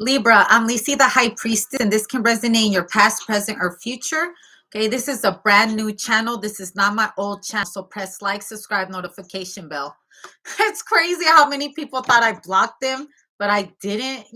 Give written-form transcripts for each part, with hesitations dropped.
Libra, I'm Lisi, the High Priestess, and this can resonate in your past, present, or future. Okay, this is a brand new channel. This is not my old channel. So press like, subscribe, notification bell. It's crazy how many people thought I blocked them, but I didn't.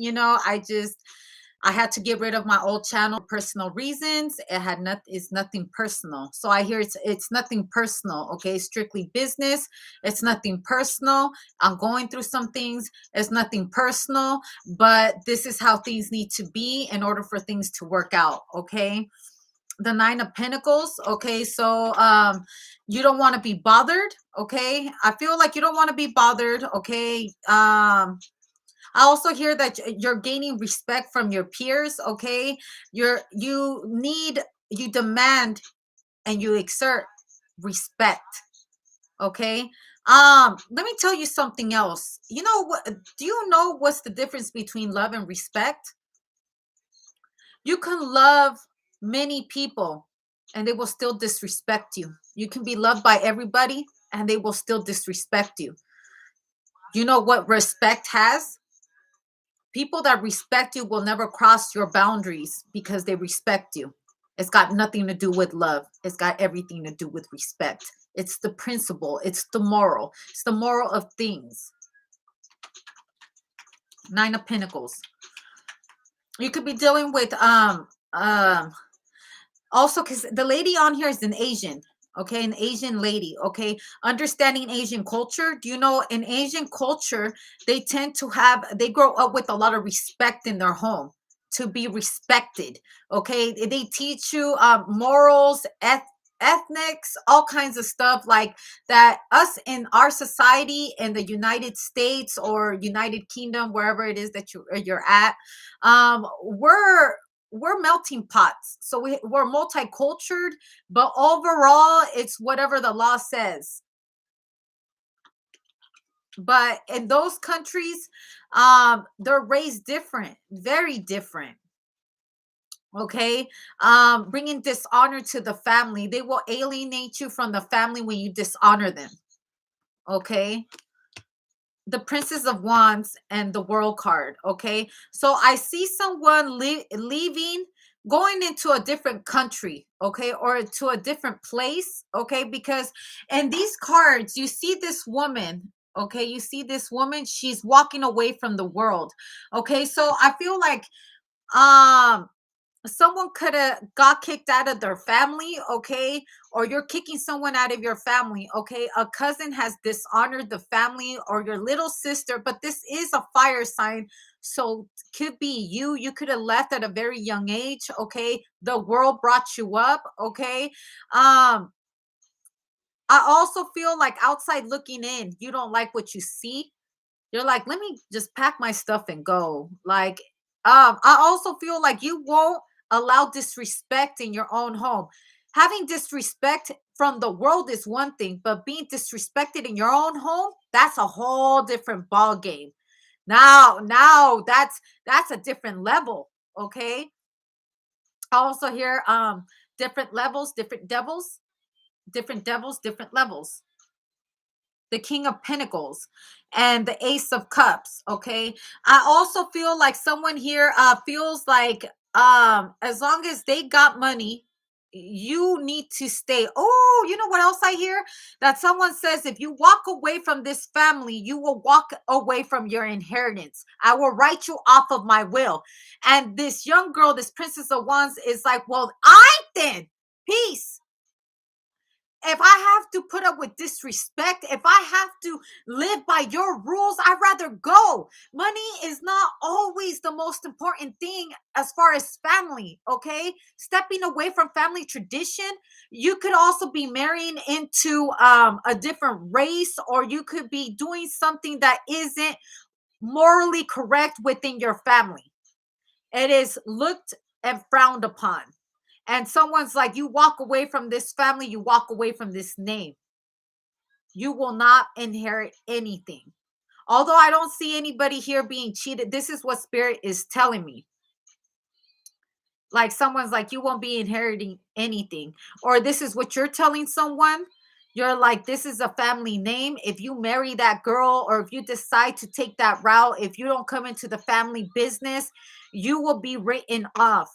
I had to get rid of my old channel for personal reasons. It's nothing personal. So I hear it's nothing personal. Okay, strictly business. It's nothing personal. I'm going through some things. It's nothing personal, but this is how things need to be in order for things to work out. Okay, the Nine of Pentacles. Okay, so you don't want to be bothered. Okay, I feel like you don't want to be bothered. Okay, I also hear that you're gaining respect from your peers. Okay, you demand and you exert respect. Okay. Let me tell you something else. You know what? Do you know what's the difference between love and respect? You can love many people and they will still disrespect you. You can be loved by everybody and they will still disrespect you. You know what respect has? People that respect you will never cross your boundaries because they respect you. It's got nothing to do with love. It's got everything to do with respect. It's the principle. It's the moral. It's the moral of things. Nine of Pentacles. You could be dealing with also, because the lady on here is an Asian. Okay, an Asian lady. Okay, understanding Asian culture. Do you know in Asian culture they grow up with a lot of respect in their home, to be respected. Okay, they teach you morals, ethnics, all kinds of stuff like that. Us in our society in the United States or United Kingdom, wherever it is that you're at, we're melting pots. So we're multicultural, but overall, it's whatever the law says. But in those countries, they're raised different, very different. Okay, bringing dishonor to the family. They will alienate you from the family when you dishonor them. Okay, the Princess of Wands and the World card. Okay, so I see someone leaving, going into a different country. Okay, or to a different place. Okay, because in these cards you see this woman. Okay, you see this woman, she's walking away from the world. Okay, so I feel like um someone could have got kicked out of their family. Okay, or you're kicking someone out of your family. Okay, a cousin has dishonored the family, or your little sister, but this is a fire sign, so could be you could have left at a very young age. Okay, the world brought you up. Okay, I also feel like outside looking in, you don't like what you see. You're like, let me just pack my stuff and go. Like, I also feel like you won't allow disrespect in your own home. Having disrespect from the world is one thing, but being disrespected in your own home, that's a whole different ball game. Now that's a different level. Okay. I also hear different levels, different devils, different levels. The King of Pentacles and the Ace of Cups. Okay, I also feel like someone here feels like as long as they got money, you need to stay. Oh, you know what else I hear? That someone says, if you walk away from this family, you will walk away from your inheritance. I will write you off of my will. And this young girl, this Princess of Wands, is like, well, I then peace. If I have to put up with disrespect, if I have to live by your rules, I'd rather go. Money is not always the most important thing as far as family. Okay, stepping away from family tradition, you could also be marrying into a different race, or you could be doing something that isn't morally correct within your family. It is looked and frowned upon. And someone's like, you walk away from this family, you walk away from this name. You will not inherit anything. Although I don't see anybody here being cheated, this is what Spirit is telling me. Like someone's like, you won't be inheriting anything. Or this is what you're telling someone. You're like, this is a family name. If you marry that girl, or if you decide to take that route, if you don't come into the family business, you will be written off.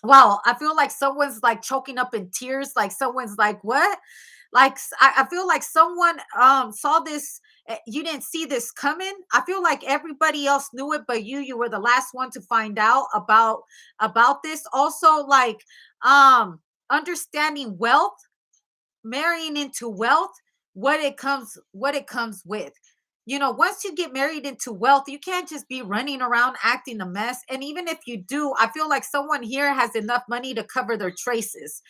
Wow, I feel like someone's like choking up in tears. Like someone's like, what? Like I feel like someone saw this. You didn't see this coming. I feel like everybody else knew it, but you were the last one to find out about this. Also, like understanding wealth, marrying into wealth, what it comes with. Once you get married into wealth, you can't just be running around acting a mess. And even if you do, I feel like someone here has enough money to cover their traces.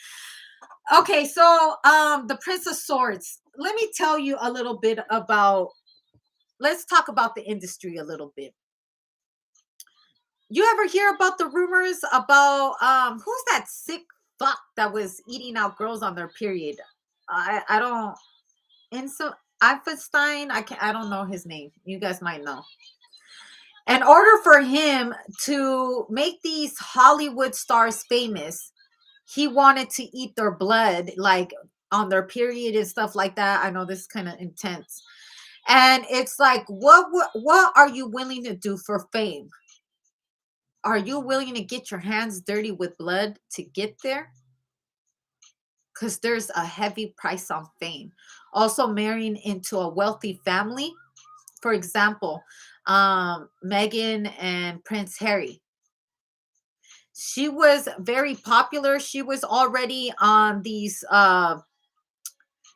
Okay, so the Prince of Swords. Let me tell you a little bit about, let's talk about the industry a little bit. You ever hear about the rumors about who's that sick fuck that was eating out girls on their period? I don't, and so Einstein, I don't know his name. You guys might know. In order for him to make these Hollywood stars famous, he wanted to eat their blood, like on their period and stuff like that. I know this is kind of intense. And it's like, what are you willing to do for fame? Are you willing to get your hands dirty with blood to get there? Because there's a heavy price on fame. Also, marrying into a wealthy family. For example, Meghan and Prince Harry. She was very popular. She was already on these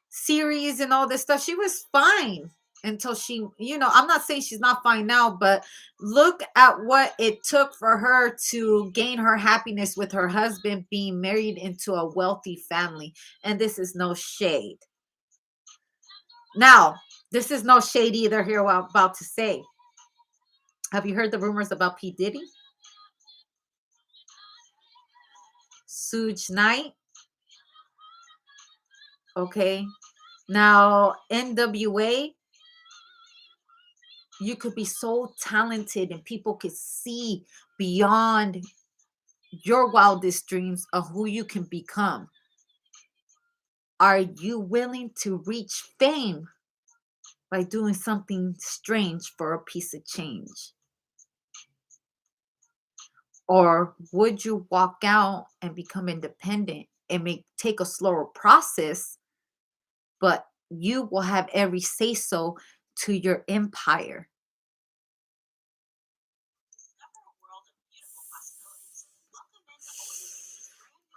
series and all this stuff. She was fine until she, I'm not saying she's not fine now, but look at what it took for her to gain her happiness with her husband being married into a wealthy family. And this is no shade. Now, this is no shade either here, what I'm about to say. Have you heard the rumors about P. Diddy? Suge Knight? Okay. Now, NWA, you could be so talented and people could see beyond your wildest dreams of who you can become. Are you willing to reach fame by doing something strange for a piece of change? Or would you walk out and become independent and take a slower process, but you will have every say so to your empire?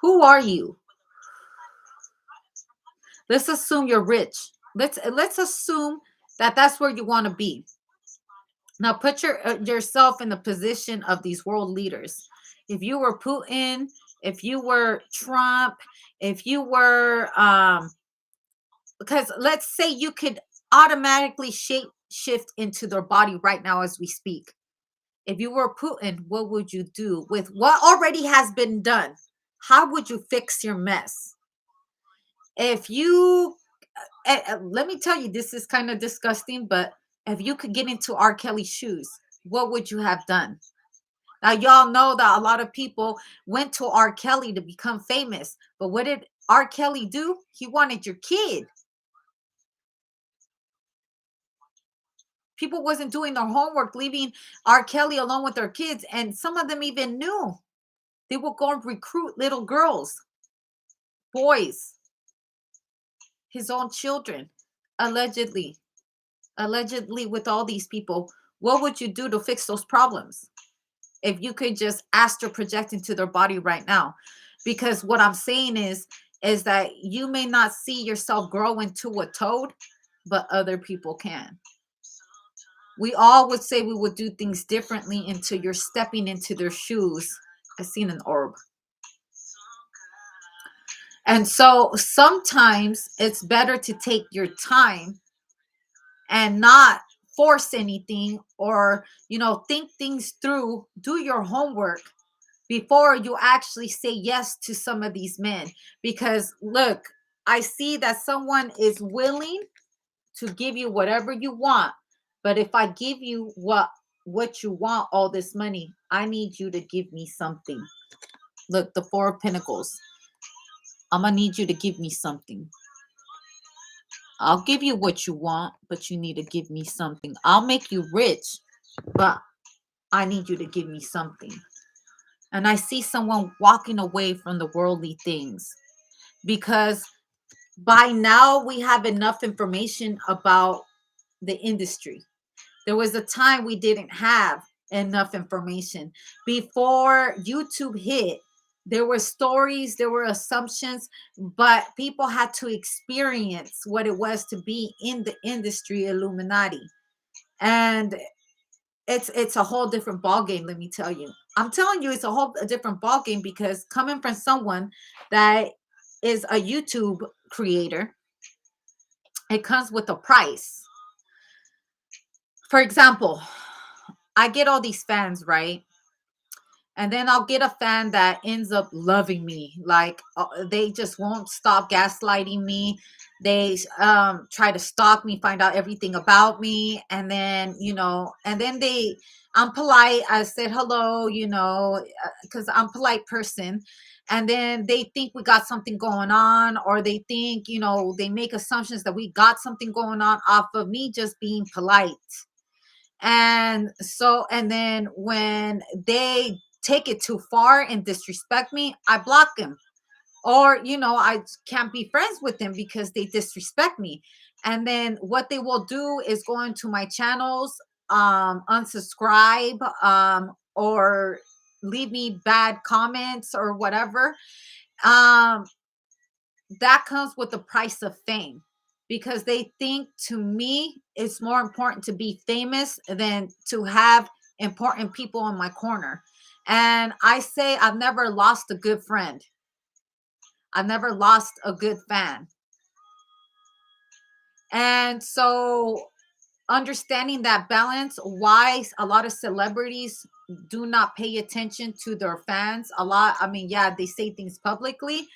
Who are you? Let's assume you're rich. Let's assume that that's where you want to be. Now put yourself in the position of these world leaders. If you were Putin, if you were Trump, if you were because let's say you could automatically shape shift into their body right now as we speak. If you were Putin, what would you do with what already has been done? How would you fix your mess? If you let me tell you, this is kind of disgusting, but if you could get into R. Kelly's shoes, what would you have done? Now, y'all know that a lot of people went to R. Kelly to become famous, but what did R. Kelly do? He wanted your kid. People wasn't doing their homework, leaving R. Kelly alone with their kids, and some of them even knew. They would go and recruit little girls, boys, his own children, allegedly. Allegedly with all these people. What would you do to fix those problems if you could just astral project into their body right now? Because what I'm saying is that you may not see yourself grow into a toad, but other people can. We all would say we would do things differently until you're stepping into their shoes. I seen an orb. And so sometimes it's better to take your time and not force anything, or think things through, do your homework before you actually say yes to some of these men. Because look, I see that someone is willing to give you whatever you want, but if I give you what you want, all this money, I need you to give me something. Look, the Four of Pentacles. I'm gonna need you to give me something. I'll give you what you want, but you need to give me something. I'll make you rich, but I need you to give me something. And I see someone walking away from the worldly things because by now we have enough information about the industry. There was a time we didn't have enough information. Before YouTube hit, there were stories, there were assumptions, but people had to experience what it was to be in the industry Illuminati. And it's a whole different ball game, let me tell you. I'm telling you, it's a different ball game because coming from someone that is a YouTube creator, it comes with a price. For example, I get all these fans, right? And then I'll get a fan that ends up loving me. Like they just won't stop gaslighting me. They try to stalk me, find out everything about me, and then and then I'm polite. I said hello, because I'm a polite person. And then they think we got something going on, or they think, they make assumptions that we got something going on off of me just being polite. And then when they take it too far and disrespect me, I block them. Or, I can't be friends with them because they disrespect me. And then what they will do is go into my channels, unsubscribe, or leave me bad comments or whatever. Um, that comes with the price of fame, because they think, to me, it's more important to be famous than to have important people in my corner. And I say I've never lost a good friend. I've never lost a good fan. And so understanding that balance, why a lot of celebrities do not pay attention to their fans. I mean, yeah, they say things publicly,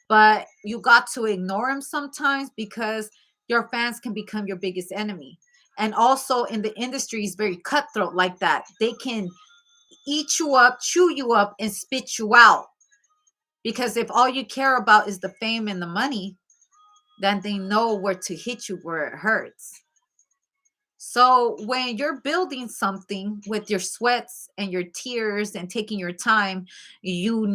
but you got to ignore them sometimes because your fans can become your biggest enemy. And also in the industry is very cutthroat like that. They can eat you up, chew you up, and spit you out. Because if all you care about is the fame and the money, then they know where to hit you where it hurts. So when you're building something with your sweats and your tears and taking your time, you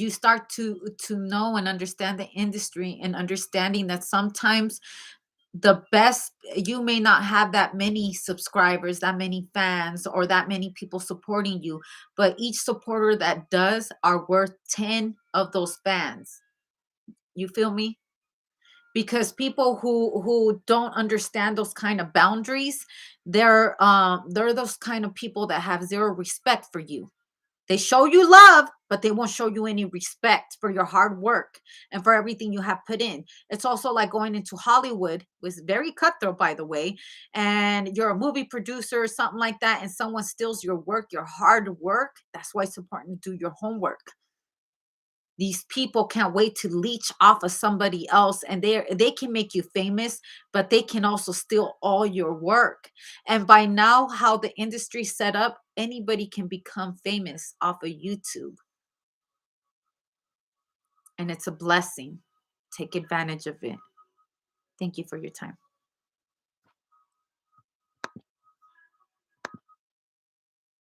start to know and understand the industry, and understanding that sometimes the best, you may not have that many subscribers, that many fans, or that many people supporting you, but each supporter that does are worth 10 of those fans. You feel me? Because people who don't understand those kind of boundaries, they're those kind of people that have zero respect for you. They show you love, but they won't show you any respect for your hard work and for everything you have put in. It's also like going into Hollywood, was very cutthroat, by the way, and you're a movie producer or something like that, and someone steals your work, your hard work. That's why it's important to do your homework. These people can't wait to leech off of somebody else, and they can make you famous, but they can also steal all your work. And by now, how the industry set up, anybody can become famous off of YouTube, and it's a blessing. Take advantage of it. Thank you for your time.